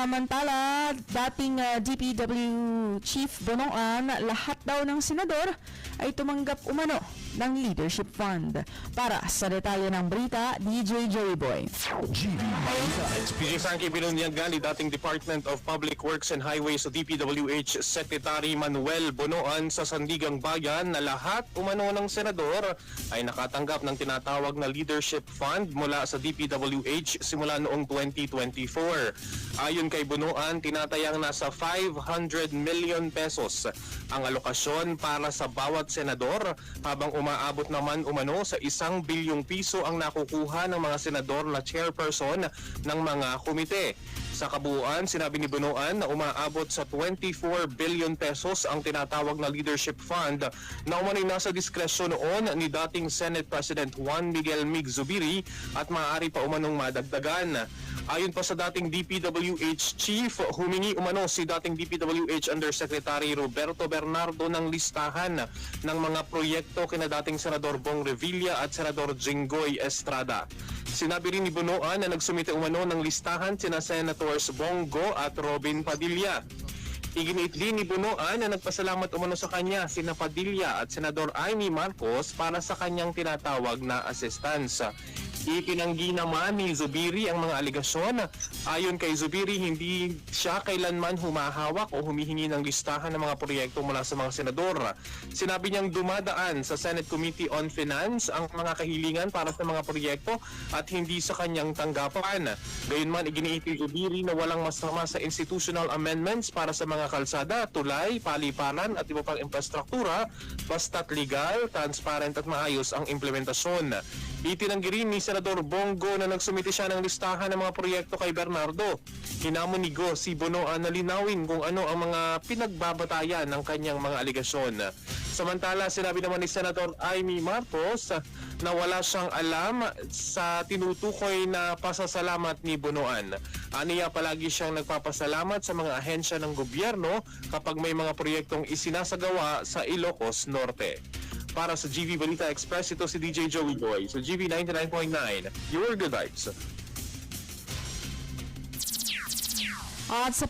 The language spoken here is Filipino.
Samantala, dating DPW Chief Bonoan, lahat daw ng senador ay tumanggap umano ng Leadership Fund. Para sa detalye ng berita, DJ Joey Boy. PJ Frankie binunyagan ni dating Department of Public Works and Highways o DPWH Secretary Manuel Bonoan sa Sandigang Bayan na lahat umano ng senador ay nakatanggap ng tinatawag na Leadership Fund mula sa DPWH simula noong 2024. Ayon kay Bonoan, tinatayang nasa 500 million pesos ang alokasyon para sa bawat senador, habang umaabot naman umano sa 1 bilyong piso ang nakukuha ng mga senador na chairperson ng mga komite. Sa kabuuan, sinabi ni Bonoan na umaabot sa 24 billion pesos ang tinatawag na Leadership Fund na umano'y nasa diskresyon noon ni dating Senate President Juan Miguel Mig Zubiri at maaari pa umanong madagdagan. Ayon pa sa dating DPWH Chief, humingi umano si dating DPWH Undersecretary Roberto Bernardo ng listahan ng mga proyekto kina dating Senador Bong Revilla at Senador Jinggoy Estrada. Sinabi rin ni Bonoan na nagsumite umano ng listahan sina Senators Bongo at Robin Padilla. Iginiit din ni Bonoan na nagpasalamat umano sa kanya sina Padilla at Senador Amy Marcos para sa kanyang tinatawag na assistance. Itinanggi naman ni Zubiri ang mga aligasyon. Ayon kay Zubiri, hindi siya kailanman humahawak o humihingi ng listahan ng mga proyekto mula sa mga senador. Sinabi niyang dumadaan sa Senate Committee on Finance ang mga kahilingan para sa mga proyekto at hindi sa kanyang tanggapan. Gayunman, iginiit ni Zubiri na walang masama sa institutional amendments para sa mga kalsada, tulay, paliparan at iba pang infrastruktura basta't legal, transparent at maayos ang implementasyon. Itinanggi rin ni Senador Bongo na nagsumite siya ng listahan ng mga proyekto kay Bernardo. Hinamon ni Go si Bonoan na linawin kung ano ang mga pinagbabatayan ng kanyang mga aligasyon. Samantala, sinabi naman ni Senator Amy Marcos na wala siyang alam sa tinutukoy na pasasalamat ni Bonoan. Aniya, palagi siyang nagpapasalamat sa mga ahensya ng gobyerno kapag may mga proyektong isinasagawa sa Ilocos Norte. Para sa GV Balita Express, ito si DJ Joey Boy sa GV 99.9, Your Good Vibes. At sa